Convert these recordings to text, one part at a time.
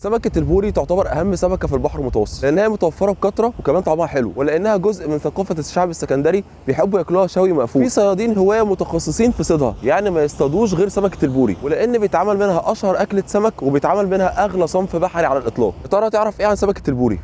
سمكة البوري تعتبر أهم سمكة في البحر المتوسط لأنها متوفرة بكثرة وكمان طعمها حلو، ولأنها جزء من ثقافة الشعب السكندري بيحبوا ياكلوها شوي مقفول. في صيادين هواة متخصصين في صيدها، يعني ما يصطادوش غير سمكة البوري، ولأن بيتعمل منها أشهر أكلة سمك وبيتعمل منها أغلى صنف بحري على الإطلاق. يا ترى تعرف إيه عن سمكة البوري؟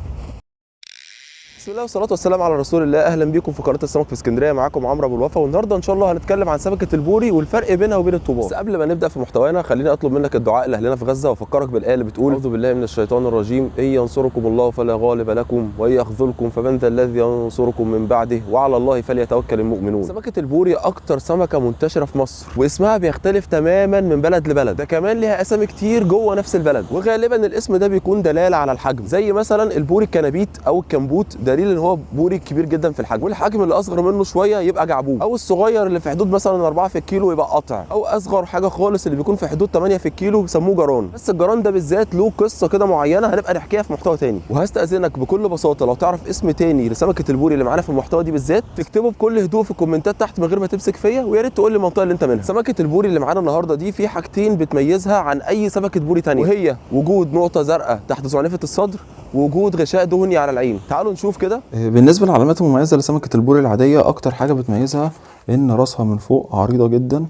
بسم الله والصلاه والسلام على رسول الله. اهلا بيكم في قناه السمك في اسكندريه، معاكم عمرو ابو الوفا، والنهارده ان شاء الله هنتكلم عن سمكه البوري والفرق بينها وبين الطوبار. بس قبل ما نبدا في محتوانا خليني اطلب منك الدعاء لاهلنا في غزه، وافكرك بالايه اللي بتقول: اعوذ بالله من الشيطان الرجيم، ان ينصركم الله فلا غالب لكم وان يخذلكم فمن ذا الذي ينصركم من بعده وعلى الله فليتوكل المؤمنون. سمكه البوري اكتر سمكه منتشره في مصر، واسمها بيختلف تماما من بلد لبلد، ده كمان ليها اسامي كتير جوه نفس البلد، وغالبا الاسم ده بيكون دلاله على الحجم، زي مثلا البوري الكنابيت او الكمبوت، دليل ان هو بوري كبير جدا في الحجم، والحجم اللي اصغر منه شويه يبقى جعبوب، او الصغير اللي في حدود مثلا 4 في الكيلو يبقى قطع، او اصغر حاجه خالص اللي بيكون في حدود 8 في الكيلو بيسموه جران. بس الجران ده بالذات له قصه كده معينه هنبقى نحكيها في محتوى تاني. وهستاذنك بكل بساطه لو تعرف اسم تاني لسمكه البوري اللي معانا في المحتوى دي بالذات تكتبه بكل هدوء في الكومنتات تحت من غير ما تمسك فيا، ويا ريت تقول لي المنطقه اللي انت منها. سمكه البوري اللي معانا النهارده دي في حاجتين بتميزها عن اي سمكه بوري تانيه، وهي وجود نقطه زرقاء تحت زعنفه الصدر ووجود غشاء دهني على العين. تعالوا نشوف كده. بالنسبه للعلامات المميزه لسمكه البوري العاديه، اكتر حاجه بتميزها ان راسها من فوق عريضه جدا،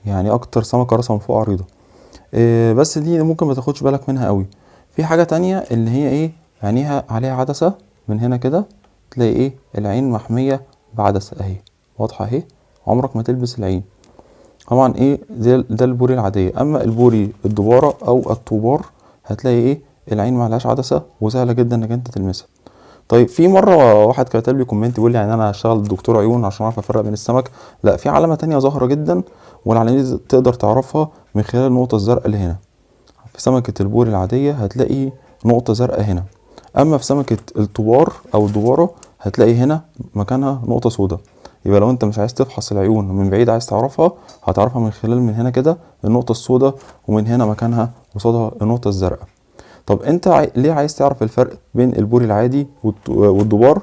يعني اكتر سمكه راسها من فوق عريضه. بس دي ممكن ما تاخدش بالك منها قوي. في حاجه تانية اللي هي ايه، عينيها عليها عدسه من هنا كده، تلاقي ايه العين محميه بعدسه اهي واضحه اهي، عمرك ما تلبس العين. طبعا ايه ده البوري العاديه. اما البوري الدباره او الطوبار هتلاقي ايه العين ما عليهاش عدسه وسهله جدا انك انت تلمسها. طيب في مره واحد كتب لي كومنت بيقول لي يعني انا هشتغل دكتور عيون عشان اعرف افرق بين السمك. لا، في علامه تانية ظاهره جدا، والعلامه دي تقدر تعرفها من خلال النقطه الزرقاء اللي هنا. في سمكه البوري العاديه هتلاقي نقطه زرقاء هنا، اما في سمكه الطوبار او الدباره هتلاقي هنا مكانها نقطه سوداء. يبقى لو انت مش عايز تفحص العيون من بعيد، عايز تعرفها، هتعرفها من خلال من هنا كده النقطه السوداء، ومن هنا مكانها قصادها النقطه الزرقاء. طب انت ليه عايز تعرف الفرق بين البوري العادي والدبار؟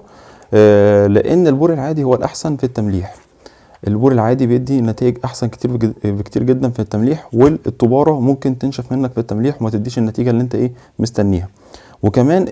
لان البوري العادي هو الاحسن في التمليح. البوري العادي بيدي نتائج احسن بكتير جدا في التمليح، والطباره ممكن تنشف منك في التمليح وما تديش النتيجه اللي انت ايه مستنيها. وكمان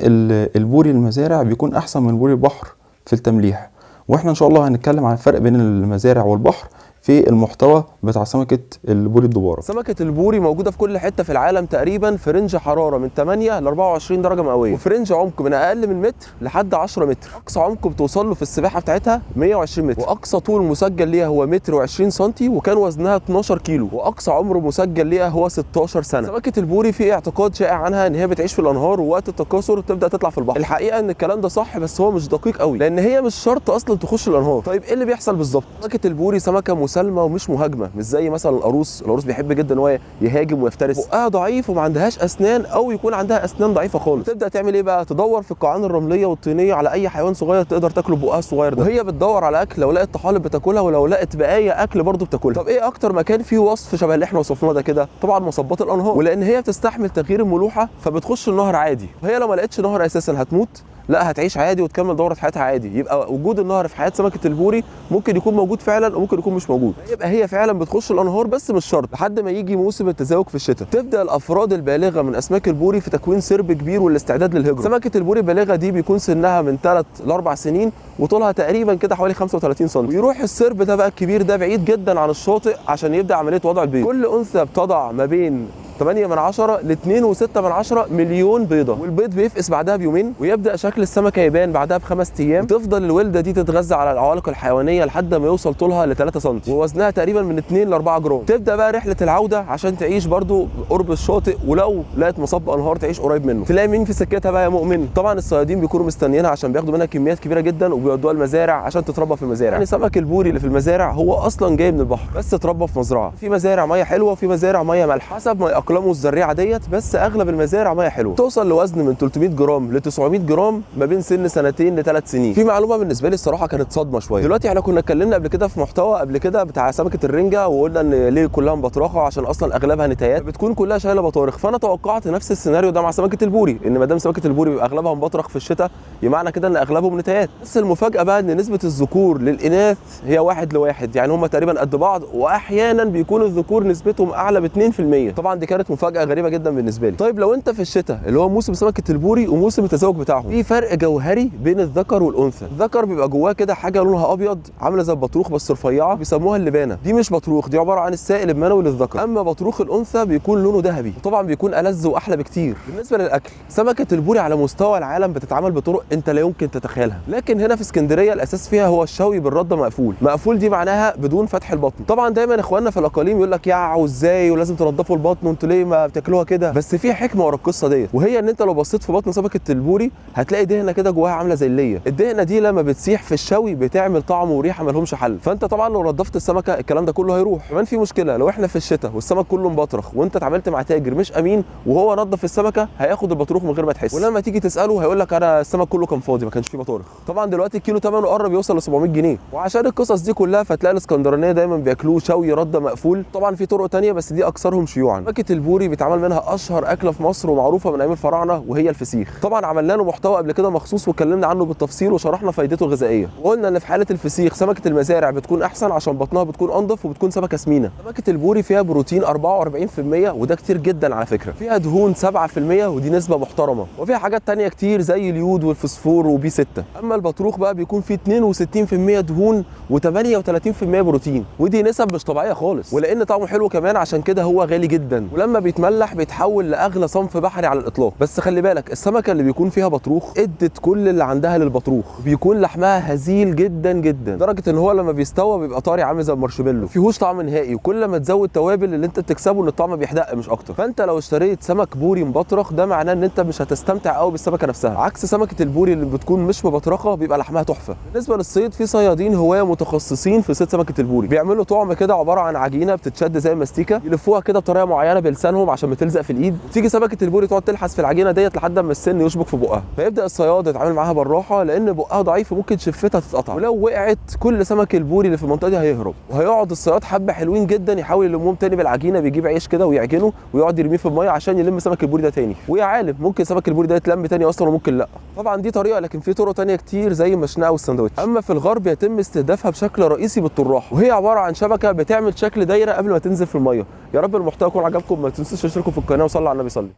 البوري المزارع بيكون احسن من بوري البحر في التمليح، واحنا ان شاء الله هنتكلم عن الفرق بين المزارع والبحر في المحتوى بتاع سمكه البوري الدباره. سمكه البوري موجوده في كل حته في العالم تقريبا، في رينج حراره من 8 ل 24 درجه مئويه، وفي رينج عمق من اقل من متر لحد 10 متر. اقصى عمق بتوصل له في السباحه بتاعتها 120 متر، واقصى طول مسجل ليها هو متر و20 سم، وكان وزنها 12 كيلو، واقصى عمر مسجل ليها هو 16 سنه. سمكه البوري في اعتقاد شائع عنها ان هي بتعيش في الانهار، ووقت التكاثر تبدا تطلع في البحر. الحقيقه ان الكلام ده صح، بس هو مش دقيق قوي، لان هي مش شرط اصلا تخش الانهار. طيب ايه اللي بيحصل بالظبط؟ سمكه البوري سمكه مسالمه ومش مهاجمه، مش زي مثلا القاروص بيحب جدا ان هو يهاجم ويفترس. بقها ضعيف وما عندهاش اسنان، او يكون عندها اسنان ضعيفه خالص. تبدا تعمل ايه بقى؟ تدور في القاعان الرمليه والطينيه على اي حيوان صغير تقدر تاكله بقها الصغير ده، وهي بتدور على اكل، لو لقت طحالب بتاكلها، ولو لقت بقايا اكل برضه بتاكلها. طب ايه اكتر مكان فيه وصف شبه اللي احنا وصفناه ده كده؟ طبعا مصبات الانهار، ولان هي بتستحمل تغيير الملوحه فبتخش النهر عادي، وهي لو ما لقتش نهر اساسا هتموت؟ لا، هتعيش عادي وتكمل دوره حياتها عادي. يبقى وجود النهر في حياه سمكه البوري ممكن يكون موجود فعلا وممكن يكون مش موجود. يبقى هي فعلا بتخش الانهار بس مش شرط، لحد ما يجي موسم التزاوج في الشتاء تبدا الافراد البالغه من اسماك البوري في تكوين سرب كبير والاستعداد للهجره. سمكه البوري البالغه دي بيكون سنها من 3 ل 4 سنين، وطولها تقريبا كده حوالي 35 سم، ويروح السرب ده بقى الكبير ده بعيد جدا عن الشاطئ عشان يبدا عمليه وضع البيض. كل انثى بتضع ما بين 8 من 10 ل 2.6 من 10 مليون بيضه، والبيض بيفقس بعدها بيومين، ويبدا شكل السمكه يبان بعدها ب5 ايام. وتفضل الولده دي تتغذى على العوالق الحيوانيه لحد ما يوصل طولها ل 3 سم، ووزنها تقريبا من 2 ل 4 جرام. تبدا بقى رحله العوده عشان تعيش برضو قرب الشاطئ، ولو لقت مصب انهار تعيش قريب منه. تلاقي مين في سكتها بقى يا مؤمن؟ طبعا الصيادين بيكونوا مستنيينها عشان بياخدوا منها كميات كبيره جدا وبيودوها المزارع عشان تتربى في المزارع. يعني سمك البوري اللي في المزارع هو اصلا جاي من البحر، بس اتربى في مزرعه. في مزارع ميه حلوه وفي مزارع ميه مالحه، حسب ما يأقلموا الزريعه ديت، بس اغلب المزارع ميه حلوه. توصل لوزن من 300 جرام ل 900 جرام ما بين سن سنتين ل3 سنين. في معلومه بالنسبه لي الصراحه كانت صدمه شويه. دلوقتي احنا كنا اتكلمنا قبل كده في محتوى قبل كده بتاع سمكه الرنجه، وقلنا ان ليه كلها مبطرخه، عشان اصلا اغلبها نتايات بتكون كلها شايله بطارخ. فانا توقعت نفس السيناريو ده مع سمكه البوري، ان ما دام سمكه البوري بيبقى اغلبها مبطرخ في الشتاء، معنى كده ان اغلبهم نتايات. بس المفاجاه بقى ان نسبه الذكور للاناث هي 1 ل1، يعني هم تقريبا قد بعض، واحيانا بيكون الذكور نسبتهم اعلى ب 2%. طبعا دي كانت كانت مفاجاه غريبه جدا بالنسبه لي. طيب لو انت في الشتاء اللي هو موسم سمكه البوري وموسم التزاوج بتاعهم، في فرق جوهري بين الذكر والانثى. الذكر بيبقى جواه كده حاجه لونها ابيض عامله زي البطروخ بس رفيعه، بيسموها اللبانه. دي مش بطروخ، دي عباره عن السائل المنوي للذكر. اما بطروخ الانثى بيكون لونه ذهبي، وطبعا بيكون ألذ واحلى بكتير. بالنسبه للاكل، سمكه البوري على مستوى العالم بتتعامل بطرق انت لا يمكن تتخيلها، لكن هنا في اسكندريه الاساس فيها هو الشوي بالرده مقفول. مقفول دي معناها بدون فتح البطن. طبعا دايما اخواننا في الاقاليم يقول لك يا ازاي ولازم تنضفوا البطن وانتوا ليه ما بتاكلوها كده، بس في حكمه ورا القصه ديت، وهي ان انت لو بصيت في بطن سمكه البوري هتلاقي دهنه كده جواها عامله زي الليه. الدهنه دي لما بتسيح في الشوي بتعمل طعم وريحه ما لهمش حل. فانت طبعا لو نضفت السمكه الكلام ده كله هيروح. كمان في مشكله، لو احنا في الشتاء والسمك كله مبطرخ وانت اتعاملت مع تاجر مش امين وهو نضف السمكه، هياخد البطروخ من غير ما تحس، ولما تيجي تساله هيقول لك انا السمك كله كان فاضي ما كانش فيه بطارخ. طبعا دلوقتي الكيلو ثمنه قرب يوصل ل 700 جنيه. وعشان القصص دي كلها فتلاقي الاسكندرانيه دايما بياكلوه شوي رده مقفول. طبعا في طرق ثانيه بس دي اكثرهم شيوعا. سمكه البوري بيتعمل منها اشهر اكله في مصر ومعروفه من ايام الفراعنه وهي الفسيخ. طبعا عملنا له محتوى قبل كده مخصوص واتكلمنا عنه بالتفصيل وشرحنا فائدته الغذائيه، وقلنا ان في حاله الفسيخ سمكه المزارع بتكون احسن عشان بطنها بتكون انضف وبتكون سمكه سمينه. سمكه البوري فيها بروتين 44% وده كتير جدا على فكره. فيها دهون 7% ودي نسبه محترمه، وفيها حاجات ثانيه كتير زي اليود والفوسفور وبي 6. اما البطروخ بقى بيكون فيه 62% دهون و38% بروتين، ودي نسب مش طبيعيه خالص، ولان طعمه حلو كمان عشان كده هو غالي جدا، ولما بيتملح بيتحول لاغلى صنف بحري على الاطلاق. بس خلي بالك السمكه اللي بيكون فيها بطروخ ادت كل اللي عندها للبطروخ، بيكون لحمها هزيل جدا جدا لدرجه ان هو لما بيستوى بيبقى طري عامل زي المارشميلو، ما فيهوش طعم نهائي، وكل ما تزود توابل اللي انت بتكسبه ان الطعم بيحدق مش اكتر. فانت لو اشتريت سمك بوري مبطرخ ده معناه ان انت مش هتستمتع قوي بالسمكه نفسها، عكس سمكه البوري اللي بتكون مش مبطرخه بيبقى لحمها تحفه. بالنسبه للصيد، في صيادين هواة متخصصين في صيد سمكه البوري، بيعملوا طعم كده عباره عن عجينه بتتشد زي المستيكه، يلفوها كده بطريقه معينه بلسانهم عشان بتلزق في الايد، تيجي سمكه البوري تقعد تلحس في العجينه ديت لحد ما السن يشبك في بقها، فيبدا الصياد يتعامل معاها بالراحه لان بقها ضعيف وممكن شفتها تتقطع، ولو وقعت كل سمك البوري اللي في المنطقه دي هيهرب. وهيقعد الصياد حبه حلوين جدا يحاول يلمهم تاني بالعجينه، بيجيب عيش كده ويعجنه ويقعد يرميه في الميه عشان يلم سمك البوري ده تاني، ويا عالم ممكن سمك البوري ده يتلم تاني اصلا وممكن لا. طبعا دي طريقه، لكن في طرق تانيه كتير زي المشنقه والساندوتش. اما في الغرب يتم استهدافها بشكل رئيسي بالطراح، وهي عباره عن شبكه بتعمل شكل دايره قبل ما تنزل في الميه. يا رب المحتوى يكون عجبكم، ما تنسوش تشتركوا في القناه وصلوا على النبي صلي.